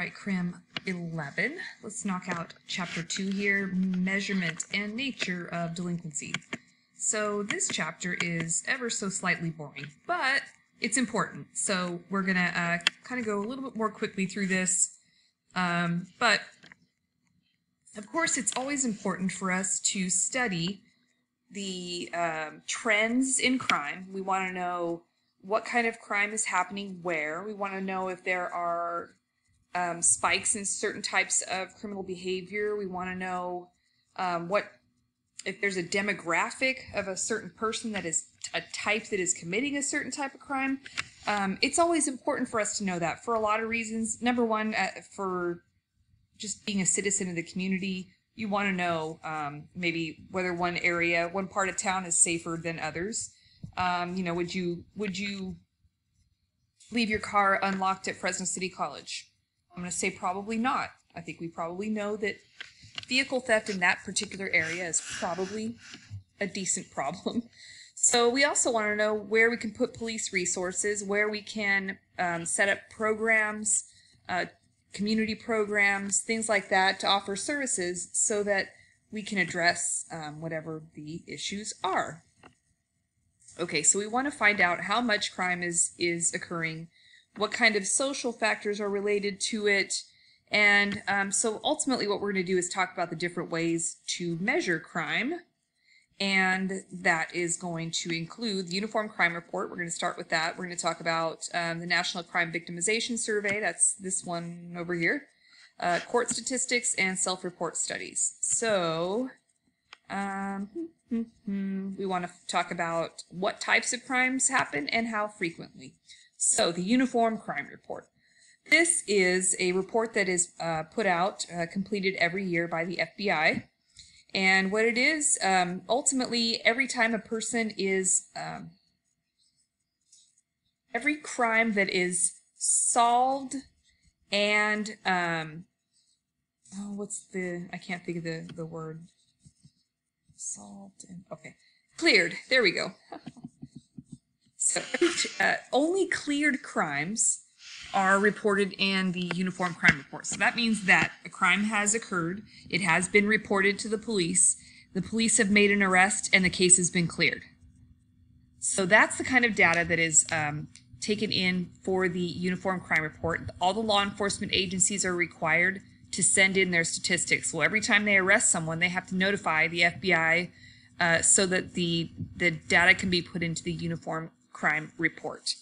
right, crim 11. Let's knock out chapter 2 here, measurement and nature of delinquency. So this chapter is ever so slightly boring, but it's important. So we're going to kind of go a little bit more quickly through this. But of course, it's always important for us to study the trends in crime. We want to know what kind of crime is happening where. We want to know if there are spikes in certain types of criminal behavior. We want to know if there's a demographic of a certain person that is a type that is committing a certain type of crime. It's always important for us to know that for a lot of reasons. Number one, for just being a citizen of the community, you want to know maybe whether one part of town is safer than others. Would you leave your car unlocked at Fresno City College? I'm going to say probably not. I think we probably know that vehicle theft in that particular area is probably a decent problem. So we also want to know where we can put police resources, where we can set up programs, community programs, things like that to offer services so that we can address whatever the issues are. Okay, so we want to find out how much crime is occurring, what kind of social factors are related to it, and so ultimately what we're going to do is talk about the different ways to measure crime, and that is going to include the Uniform Crime Report. We're going to start with that. We're going to talk about the National Crime Victimization Survey, that's this one over here, court statistics, and self-report studies. So we want to talk about what types of crimes happen and how frequently. So the Uniform Crime Report. This is a report that is put out, completed every year by the FBI. And what it is, ultimately, every time a person is, every crime that is solved and, I can't think of the word. Solved and, okay. Cleared. There we go. So only cleared crimes are reported in the Uniform Crime Report. So that means that a crime has occurred, it has been reported to the police have made an arrest, and the case has been cleared. So that's the kind of data that is taken in for the Uniform Crime Report. All the law enforcement agencies are required to send in their statistics. Well, every time they arrest someone, they have to notify the FBI so that the data can be put into the Uniform Crime Report.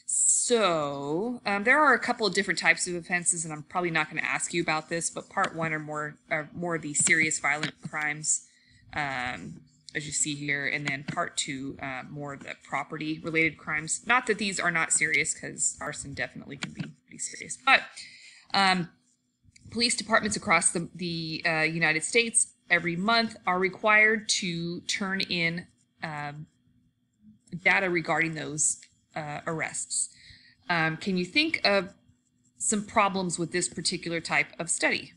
So there are a couple of different types of offenses, and I'm probably not going to ask you about this, but part one are more of the serious violent crimes, as you see here, and then part two, more of the property-related crimes. Not that these are not serious, because arson definitely can be pretty serious, but police departments across the United States every month are required to turn in data regarding those arrests. Can you think of some problems with this particular type of study?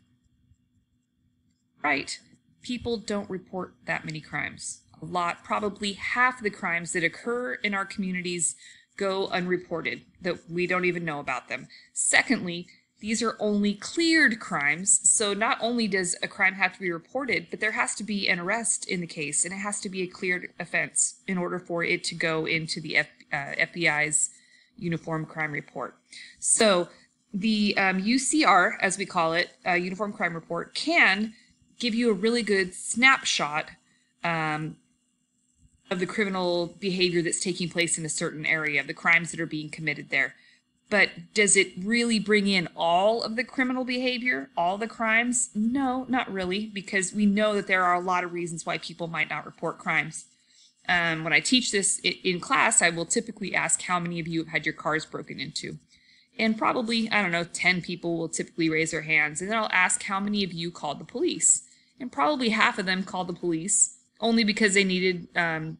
Right. People don't report that many crimes. A lot, probably half the crimes that occur in our communities go unreported, that we don't even know about them. Secondly, these are only cleared crimes, so not only does a crime have to be reported, but there has to be an arrest in the case, and it has to be a cleared offense in order for it to go into the FBI's Uniform Crime Report. So the UCR, as we call it, Uniform Crime Report, can give you a really good snapshot of the criminal behavior that's taking place in a certain area, of the crimes that are being committed there. But does it really bring in all of the criminal behavior, all the crimes? No, not really, because we know that there are a lot of reasons why people might not report crimes. When I teach this in class, I will typically ask how many of you have had your cars broken into. And probably, 10 people will typically raise their hands. And then I'll ask how many of you called the police. And probably half of them called the police, only because they needed a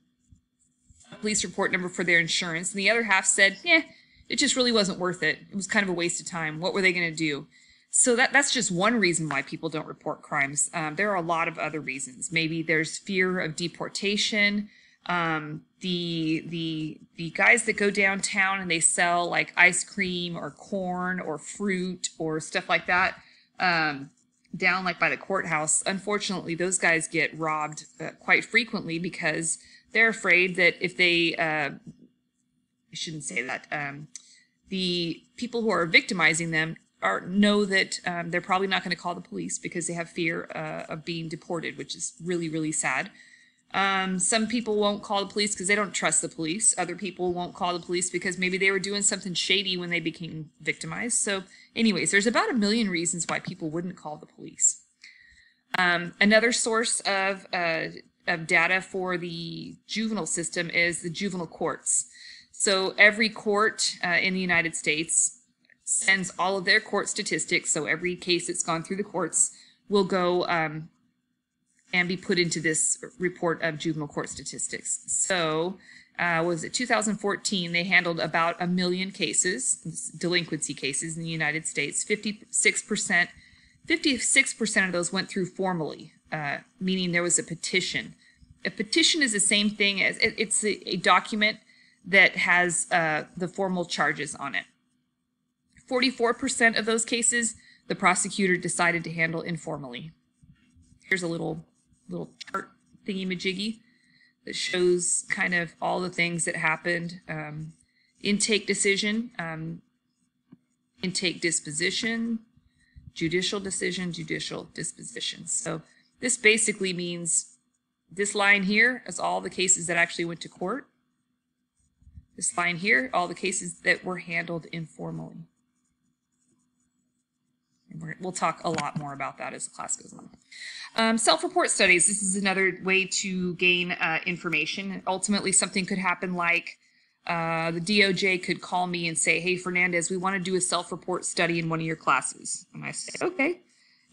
police report number for their insurance. And the other half said, it just really wasn't worth it. It was kind of a waste of time. What were they going to do? So that's just one reason why people don't report crimes. There are a lot of other reasons. Maybe there's fear of deportation. the guys that go downtown and they sell like ice cream or corn or fruit or stuff like that, down like by the courthouse, unfortunately, those guys get robbed quite frequently because they're afraid that if they, I shouldn't say that, the people who are victimizing them know that they're probably not going to call the police because they have fear of being deported, which is really, really sad. Some people won't call the police because they don't trust the police. Other people won't call the police because maybe they were doing something shady when they became victimized. So anyways, there's about 1 million reasons why people wouldn't call the police. Another source of data for the juvenile system is the juvenile courts. So every court in the United States sends all of their court statistics. So every case that's gone through the courts will go and be put into this report of juvenile court statistics. So was it 2014, they handled about 1 million cases, delinquency cases in the United States. 56% of those went through formally, meaning there was a petition. A petition is the same thing as, it's a document that has the formal charges on it. 44% of those cases, the prosecutor decided to handle informally. Here's a little chart thingy-majiggy that shows kind of all the things that happened. Intake decision, intake disposition, judicial decision, judicial disposition. So this basically means this line here is all the cases that actually went to court. This line here, all the cases that were handled informally. And we'll talk a lot more about that as the class goes on. Self-report studies. This is another way to gain information. Ultimately, something could happen like the DOJ could call me and say, hey, Fernandez, we want to do a self-report study in one of your classes. And I say, okay.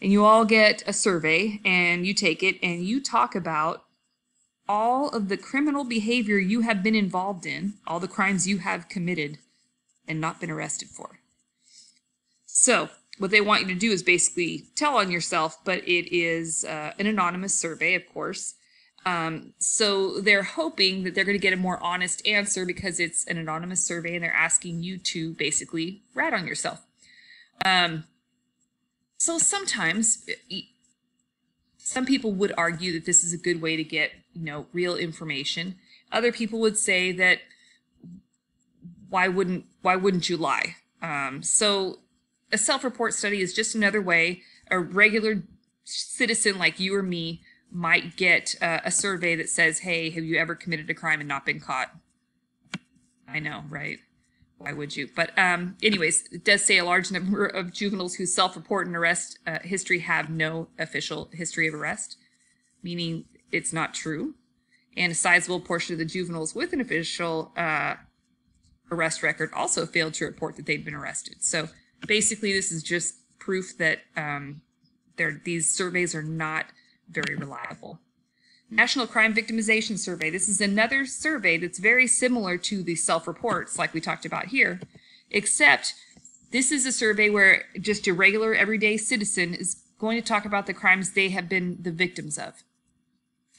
And you all get a survey, and you take it, and you talk about all of the criminal behavior you have been involved in, all the crimes you have committed and not been arrested for. So what they want you to do is basically tell on yourself, but it is an anonymous survey, of course. So they're hoping that they're going to get a more honest answer because it's an anonymous survey and they're asking you to basically rat on yourself. So sometimes some people would argue that this is a good way to get, real information. Other people would say that why wouldn't you lie? So a self-report study is just another way a regular citizen like you or me might get a survey that says, hey, have you ever committed a crime and not been caught? I know, right? Why would you? But anyways, it does say a large number of juveniles who self-report an arrest history have no official history of arrest, meaning it's not true. And a sizable portion of the juveniles with an official arrest record also failed to report that they'd been arrested. So basically, this is just proof that these surveys are not very reliable. National Crime Victimization Survey. This is another survey that's very similar to the self-reports like we talked about here, except this is a survey where just a regular everyday citizen is going to talk about the crimes they have been the victims of.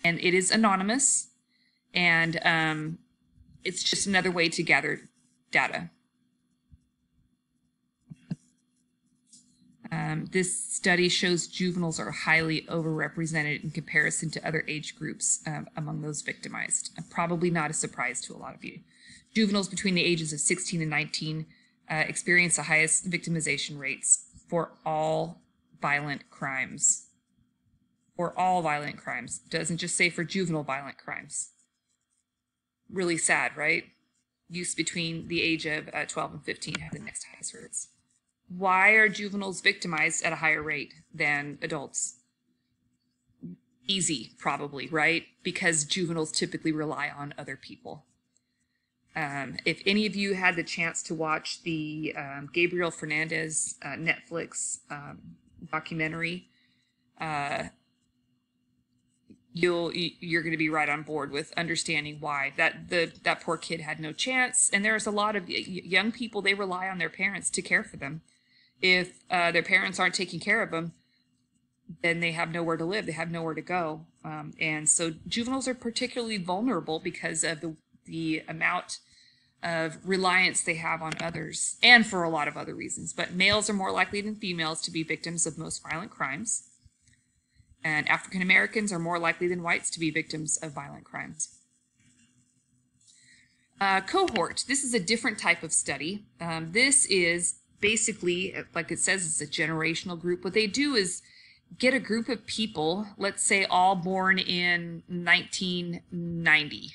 And it is anonymous, and it's just another way to gather data. This study shows juveniles are highly overrepresented in comparison to other age groups among those victimized. Probably not a surprise to a lot of you. Juveniles between the ages of 16 and 19 experience the highest victimization rates for all violent crimes. For all violent crimes. It doesn't just say for juvenile violent crimes. Really sad, right? Youth between the age of 12 and 15 have the next highest rates. Why are juveniles victimized at a higher rate than adults? Easy, probably, right? Because juveniles typically rely on other people. If any of you had the chance to watch the Gabriel Fernandez Netflix documentary, you're going to be right on board with understanding why that poor kid had no chance. And there's a lot of young people, they rely on their parents to care for them. If their parents aren't taking care of them, then they have nowhere to live. They have nowhere to go. And so juveniles are particularly vulnerable because of the amount of reliance they have on others, and for a lot of other reasons. But males are more likely than females to be victims of most violent crimes. And African Americans are more likely than whites to be victims of violent crimes. Cohort. This is a different type of study. This is basically, like it says, it's a generational group. What they do is get a group of people, let's say all born in 1990,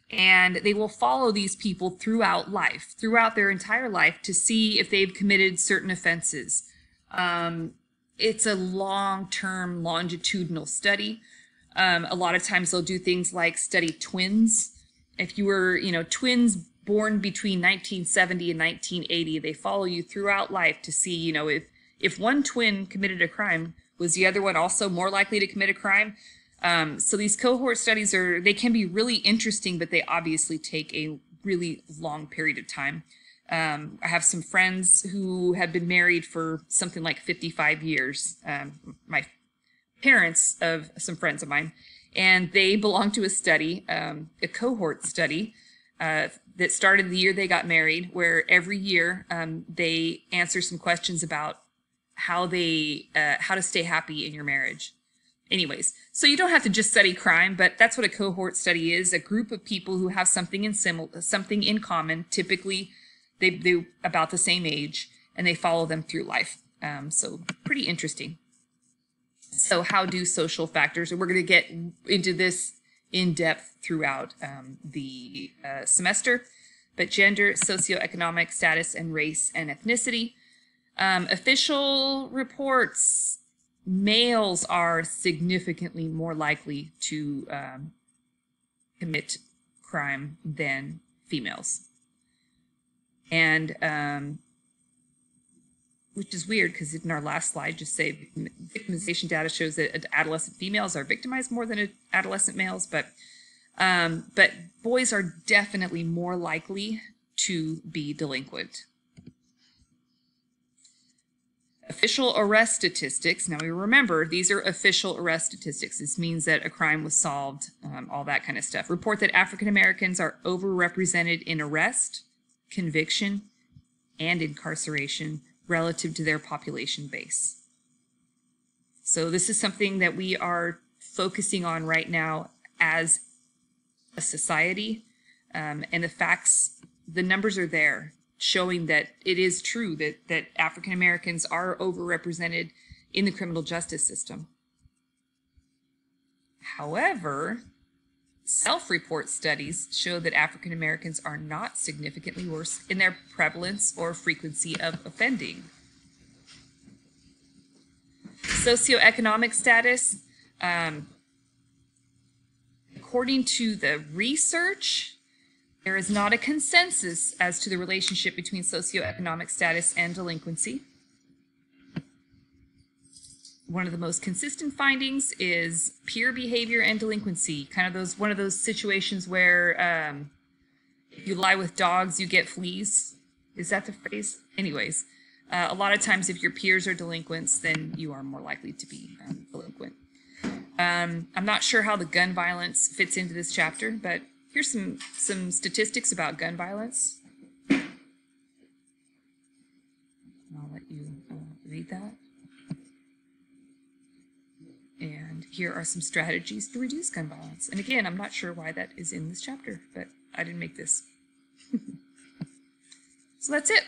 and they will follow these people throughout life, throughout their entire life, to see if they've committed certain offenses. It's a long-term longitudinal study. A lot of times they'll do things like study twins. If you were, twins born between 1970 and 1980, they follow you throughout life to see, if one twin committed a crime, was the other one also more likely to commit a crime? So these cohort studies they can be really interesting, but they obviously take a really long period of time. I have some friends who have been married for something like 55 years, my parents of some friends of mine, and they belong to a study, a cohort study, that started the year they got married, where every year they answer some questions about how to stay happy in your marriage. Anyways, so you don't have to just study crime, but that's what a cohort study is: a group of people who have something in common. Typically, they about the same age, and they follow them through life. So pretty interesting. So how do social factors, and we're going to get into this in depth throughout the semester, but gender, socioeconomic status, and race and ethnicity. Official reports: males are significantly more likely to commit crime than females. And which is weird, because in our last slide just say victimization data shows that adolescent females are victimized more than adolescent males, but boys are definitely more likely to be delinquent. Official arrest statistics. Now, we remember these are official arrest statistics. This means that a crime was solved, all that kind of stuff. Report that African Americans are overrepresented in arrest, conviction, and incarceration relative to their population base. So this is something that we are focusing on right now as a society, and the facts, the numbers are there, showing that it is true that African Americans are overrepresented in the criminal justice system. However, self-report studies show that African Americans are not significantly worse in their prevalence or frequency of offending. Socioeconomic status. According to the research, there is not a consensus as to the relationship between socioeconomic status and delinquency. One of the most consistent findings is peer behavior and delinquency. Kind of one of those situations where if you lie with dogs, you get fleas. Is that the phrase? Anyways, a lot of times if your peers are delinquents, then you are more likely to be delinquent. I'm not sure how the gun violence fits into this chapter, but here's some statistics about gun violence. I'll let you read that. And here are some strategies to reduce gun violence. And again, I'm not sure why that is in this chapter, but I didn't make this. So that's it.